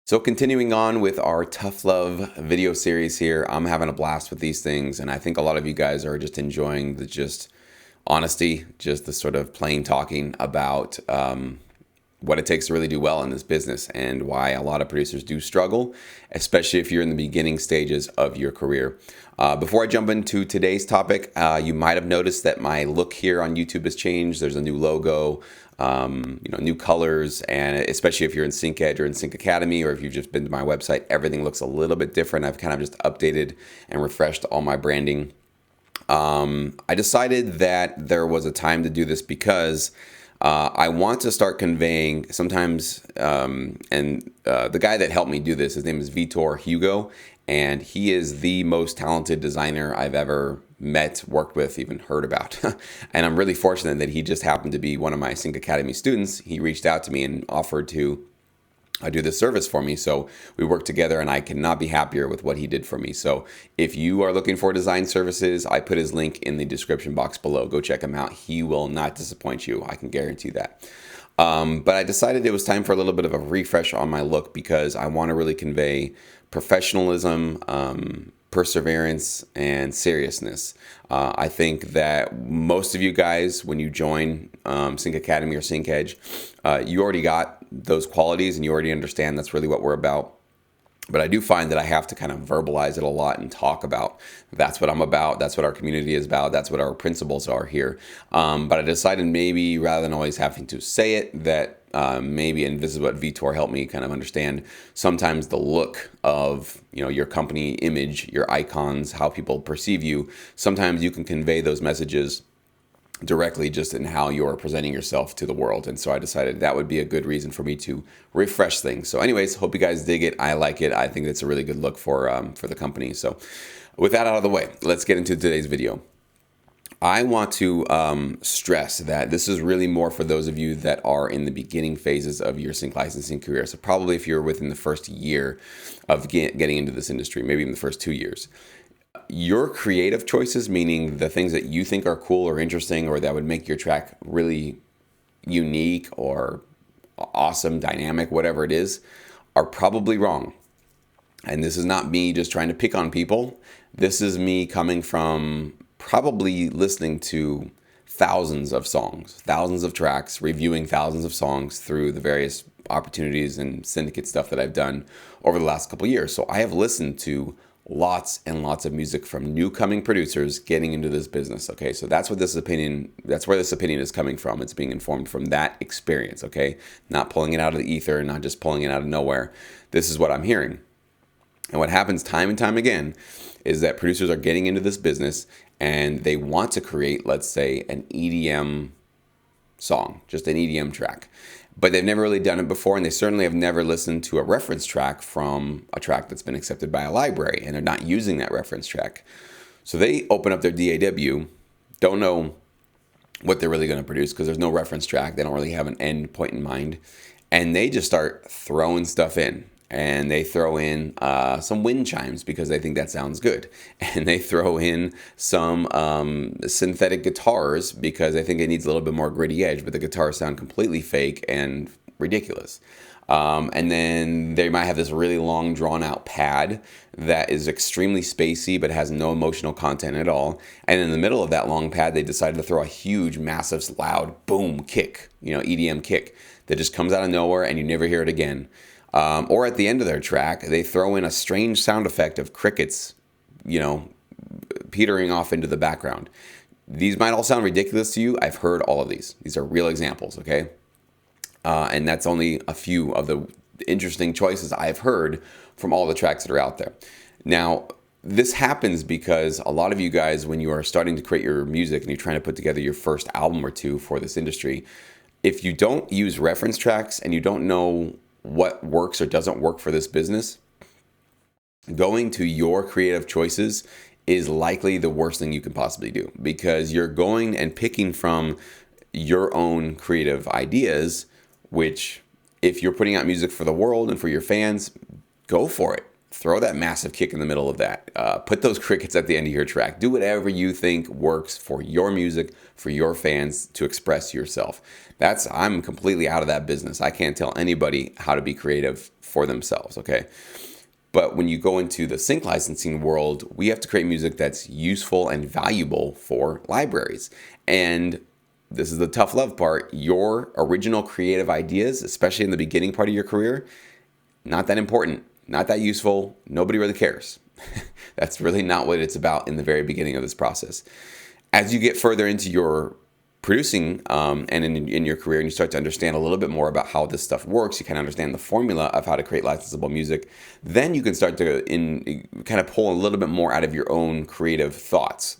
So continuing on with our tough love video series here, I'm having a blast with these things, and I think a lot of you guys are just enjoying the just honesty, just the sort of plain talking about what it takes to really do well in this business and why a lot of producers do struggle, especially if you're in the beginning stages of your career. Before I jump into today's topic, you might have noticed that my look here on YouTube has changed. There's a new logo, new colors, and especially if you're in Sync Edge or in Sync Academy, or if you've just been to my website, everything looks a little bit different. I've kind of just updated and refreshed all my branding. I decided that there was a time to do this because I want to start conveying sometimes, the guy that helped me do this, his name is Vitor Hugo, and he is the most talented designer I've ever met, worked with, even heard about. And I'm really fortunate that he just happened to be one of my Sync Academy students. He reached out to me and offered to do this service for me. So we worked together, and I cannot be happier with what he did for me. So if you are looking for design services, I put his link in the description box below. Go check him out. He will not disappoint you. I can guarantee that. But I decided it was time for a little bit of a refresh on my look because I want to really convey professionalism, perseverance, and seriousness. I think that most of you guys, when you join Sync Academy or Sync Edge, you already got those qualities and you already understand that's really what we're about. But I do find that I have to kind of verbalize it a lot and talk about that's what I'm about. That's what our community is about. That's what our principles are here. But I decided maybe rather than always having to say it, that maybe, and this is what Vitor helped me kind of understand, sometimes the look of your company image, your icons, how people perceive you, sometimes you can convey those messages directly just in how you're presenting yourself to the world. And so I decided that would be a good reason for me to refresh things. So anyways, hope you guys dig it. I like it. I think it's a really good look for the company. So with that out of the way, let's get into today's video. I want to stress that this is really more for those of you that are in the beginning phases of your sync licensing career. So probably if you're within the first year of getting into this industry, maybe even the first 2 years, your creative choices, meaning the things that you think are cool or interesting or that would make your track really unique or awesome, dynamic, whatever it is, are probably wrong. And this is not me just trying to pick on people. This is me coming from probably listening to thousands of songs, thousands of tracks, reviewing thousands of songs through the various opportunities and syndicate stuff that I've done over the last couple of years. So I have listened to lots and lots of music from new coming producers getting into this business. Okay, so that's where this opinion is coming from. It's being informed from that experience. Okay, not pulling it out of the ether, not just pulling it out of nowhere. This is what I'm hearing. And what happens time and time again is that producers are getting into this business and they want to create, let's say, an EDM song, just an EDM track. But they've never really done it before, and they certainly have never listened to a reference track from a track that's been accepted by a library, and they're not using that reference track. So they open up their DAW, don't know what they're really going to produce because there's no reference track. They don't really have an end point in mind, and they just start throwing stuff in. And they throw in some wind chimes because they think that sounds good. And they throw in some synthetic guitars because they think it needs a little bit more gritty edge, but the guitars sound completely fake and ridiculous. And then they might have this really long, drawn-out pad that is extremely spacey but has no emotional content at all. And in the middle of that long pad, they decided to throw a huge, massive, loud boom kick, EDM kick that just comes out of nowhere and you never hear it again. Or at the end of their track, they throw in a strange sound effect of crickets, petering off into the background. These might all sound ridiculous to you. I've heard all of these. These are real examples, okay? And that's only a few of the interesting choices I've heard from all the tracks that are out there. Now, this happens because a lot of you guys, when you are starting to create your music and you're trying to put together your first album or two for this industry, if you don't use reference tracks and you don't know what works or doesn't work for this business, going to your creative choices is likely the worst thing you can possibly do, because you're going and picking from your own creative ideas, which if you're putting out music for the world and for your fans, go for it. throw that massive kick in the middle of that. Put those crickets at the end of your track. Do whatever you think works for your music, for your fans to express yourself. I'm completely out of that business. I can't tell anybody how to be creative for themselves, okay? But when you go into the sync licensing world, we have to create music that's useful and valuable for libraries. And this is the tough love part. Your original creative ideas, especially in the beginning part of your career, not that important, not that useful. Nobody really cares. That's really not what it's about in the very beginning of this process. As you get further into your producing and in your career, and you start to understand a little bit more about how this stuff works, you kind of understand the formula of how to create licensable music, then you can start to kind of pull a little bit more out of your own creative thoughts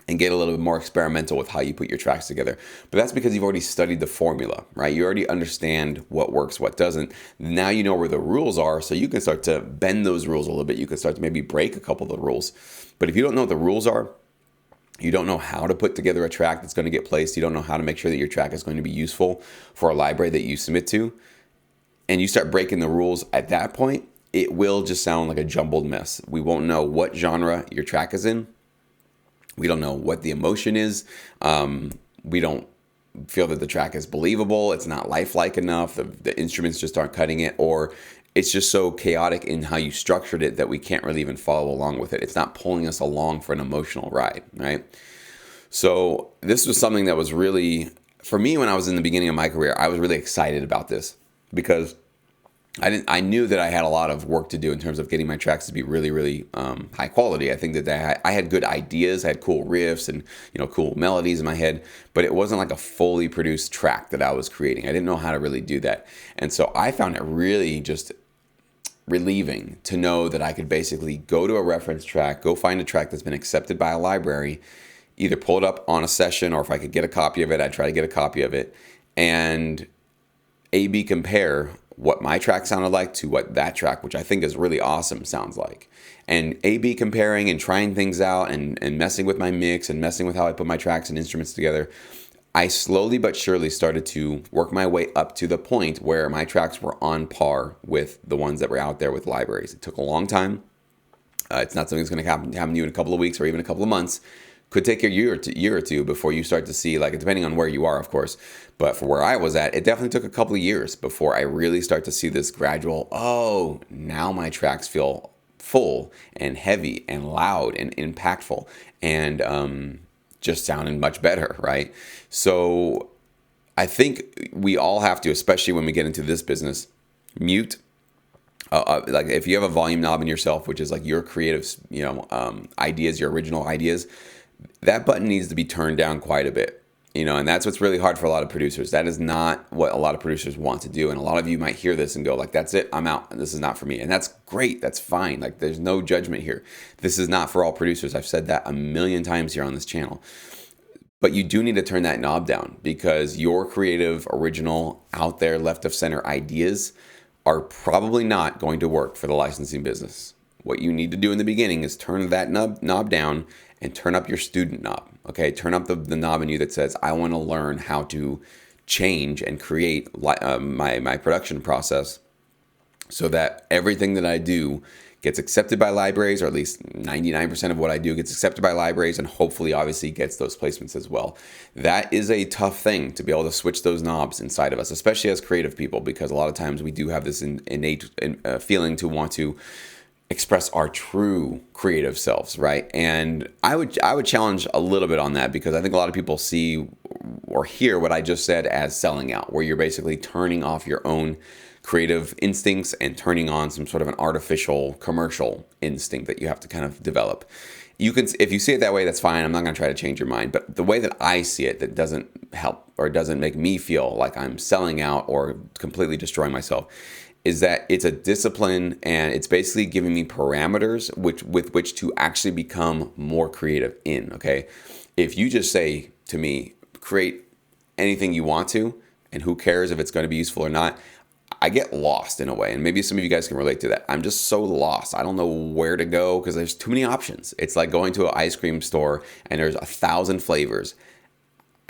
and get a little bit more experimental with how you put your tracks together. But that's because you've already studied the formula, right? You already understand what works, what doesn't. Now you know where the rules are, so you can start to bend those rules a little bit. You can start to maybe break a couple of the rules. But if you don't know what the rules are, you don't know how to put together a track that's going to get placed, you don't know how to make sure that your track is going to be useful for a library that you submit to, and you start breaking the rules at that point, it will just sound like a jumbled mess. We won't know what genre your track is in. We don't know what the emotion is. We don't feel that the track is believable. It's not lifelike enough. The instruments just aren't cutting it, or it's just so chaotic in how you structured it that we can't really even follow along with it. It's not pulling us along for an emotional ride, right? So this was something that was really, for me, when I was in the beginning of my career, I was really excited about this because I knew that I had a lot of work to do in terms of getting my tracks to be really, really high quality. I think that I had good ideas, I had cool riffs and cool melodies in my head, but it wasn't like a fully produced track that I was creating. I didn't know how to really do that, and so I found it really just relieving to know that I could basically go to a reference track, go find a track that's been accepted by a library, either pull it up on a session, or if I could get a copy of it, I'd try to get a copy of it, and A/B compare what my track sounded like to what that track, which I think is really awesome, sounds like. And A/B comparing and trying things out and messing with my mix and messing with how I put my tracks and instruments together, I slowly but surely started to work my way up to the point where my tracks were on par with the ones that were out there with libraries. It took a long time. It's not something that's going to happen to you in a couple of weeks or even a couple of months. Could take a year or two before you start to see, like, depending on where you are, of course. But for where I was at, it definitely took a couple of years before I really start to see this gradual, oh, now my tracks feel full and heavy and loud and impactful and just sounding much better, right? So I think we all have to, especially when we get into this business, mute. Like if you have a volume knob in yourself, which is like your creative, ideas, your original ideas, that button needs to be turned down quite a bit, and that's what's really hard for a lot of producers. That is not what a lot of producers want to do. And a lot of you might hear this and go like, that's it, I'm out. This is not for me. And that's great. That's fine. Like there's no judgment here. This is not for all producers. I've said that a million times here on this channel. But you do need to turn that knob down because your creative, original, out there, left of center ideas are probably not going to work for the licensing business. What you need to do in the beginning is turn that knob down and turn up your student knob. Okay, turn up the knob in you that says, I want to learn how to change and create my production process so that everything that I do gets accepted by libraries, or at least 99% of what I do gets accepted by libraries, and hopefully, obviously, gets those placements as well. That is a tough thing to be able to switch those knobs inside of us, especially as creative people, because a lot of times we do have this innate feeling to want to express our true creative selves, right? And I would challenge a little bit on that because I think a lot of people see or hear what I just said as selling out, where you're basically turning off your own creative instincts and turning on some sort of an artificial commercial instinct that you have to kind of develop. You can, if you see it that way, that's fine. I'm not going to try to change your mind. But the way that I see it, that doesn't help or doesn't make me feel like I'm selling out or completely destroying myself, is that it's a discipline and it's basically giving me parameters with which to actually become more creative in, okay? If you just say to me, create anything you want to, and who cares if it's going to be useful or not, I get lost in a way. And maybe some of you guys can relate to that. I'm just so lost. I don't know where to go because there's too many options. It's like going to an ice cream store and there's 1,000 flavors.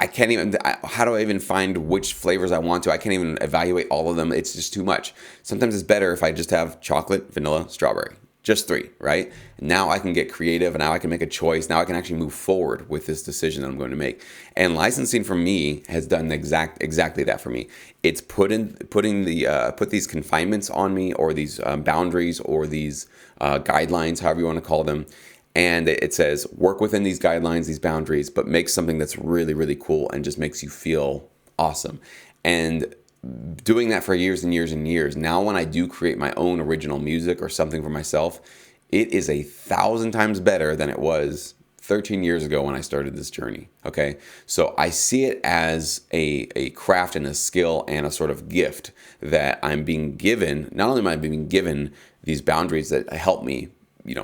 I can't even, how do I even find which flavors I want to? I can't even evaluate all of them. It's just too much. Sometimes it's better if I just have chocolate, vanilla, strawberry. Just 3, right? Now I can get creative, and now I can make a choice. Now I can actually move forward with this decision that I'm going to make. And licensing for me has done exactly that for me. It's put these confinements on me, or these boundaries, or these guidelines, however you want to call them. And it says, work within these guidelines, these boundaries, but make something that's really, really cool and just makes you feel awesome. And doing that for years and years and years. Now, when I do create my own original music or something for myself, it is 1,000 times better than it was 13 years ago when I started this journey. Okay. So I see it as a craft and a skill and a sort of gift that I'm being given. Not only am I being given these boundaries that help me,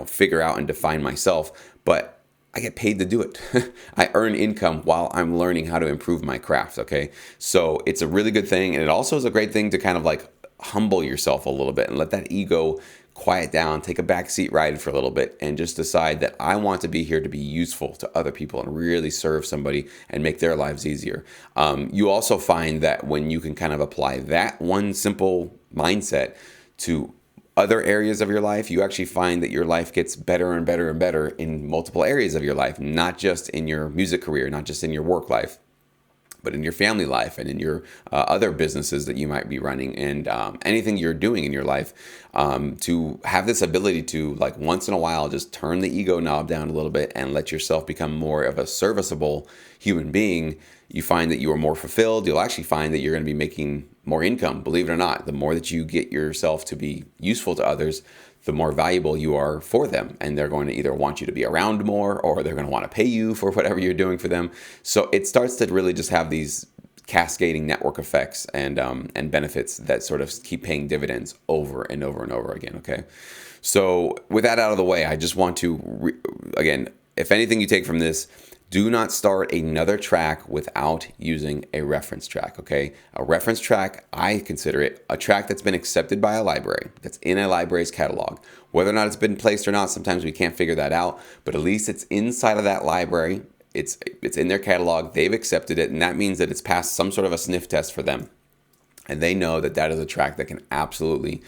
figure out and define myself, but I get paid to do it. I earn income while I'm learning how to improve my craft, okay? So it's a really good thing, and it also is a great thing to kind of like humble yourself a little bit and let that ego quiet down, take a backseat ride for a little bit, and just decide that I want to be here to be useful to other people and really serve somebody and make their lives easier. You also find that when you can kind of apply that one simple mindset to other areas of your life, you actually find that your life gets better and better and better in multiple areas of your life, not just in your music career, not just in your work life, but in your family life and in your other businesses that you might be running, and anything you're doing in your life, to have this ability to, like, once in a while just turn the ego knob down a little bit and let yourself become more of a serviceable human being. You find that you are more fulfilled. You'll actually find that you're going to be making more income, believe it or not. The more that you get yourself to be useful to others, the more valuable you are for them. And they're going to either want you to be around more, or they're going to want to pay you for whatever you're doing for them. So it starts to really just have these cascading network effects and benefits that sort of keep paying dividends over and over and over again, okay? So with that out of the way, I just want to, again, if anything you take from this, do not start another track without using a reference track, okay? A reference track, I consider it a track that's been accepted by a library, that's in a library's catalog. Whether or not it's been placed or not, sometimes we can't figure that out, but at least it's inside of that library. It's in their catalog, they've accepted it, and that means that it's passed some sort of a sniff test for them. And they know that that is a track that can absolutely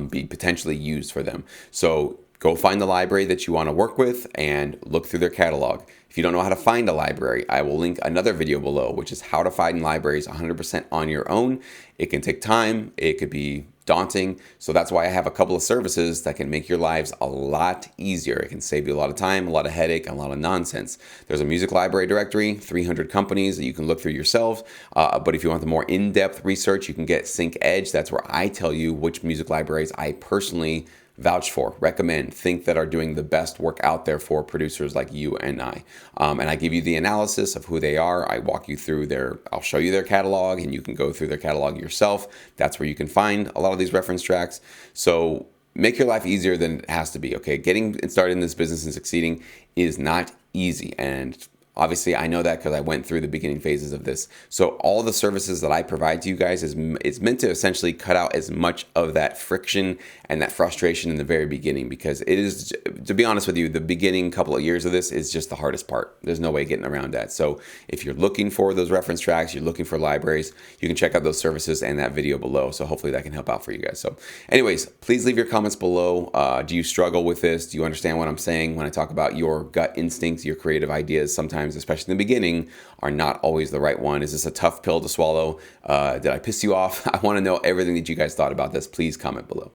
be potentially used for them. So go find the library that you want to work with and look through their catalog. If you don't know how to find a library, I will link another video below, which is how to find libraries 100% on your own. It can take time. It could be daunting. So that's why I have a couple of services that can make your lives a lot easier. It can save you a lot of time, a lot of headache, and a lot of nonsense. There's a music library directory, 300 companies that you can look through yourself. But if you want the more in-depth research, you can get Sync Edge. That's where I tell you which music libraries I personally vouch for, recommend, think that are doing the best work out there for producers like you and I. And I give you the analysis of who they are. I walk you through I'll show you their catalog, and you can go through their catalog yourself. That's where you can find a lot of these reference tracks. So make your life easier than it has to be, okay? Getting started in this business and succeeding is not easy. And obviously, I know that because I went through the beginning phases of this. So all the services that I provide to you guys is meant to essentially cut out as much of that friction and that frustration in the very beginning, because it is, to be honest with you, the beginning couple of years of this is just the hardest part. There's no way getting around that. So if you're looking for those reference tracks, you're looking for libraries, you can check out those services and that video below. So hopefully that can help out for you guys. So anyways, please leave your comments below. Do you struggle with this? Do you understand what I'm saying when I talk about your gut instincts, your creative ideas, sometimes, especially in the beginning, are not always the right one? Is this a tough pill to swallow? Did I piss you off? I want to know everything that you guys thought about this. Please comment below.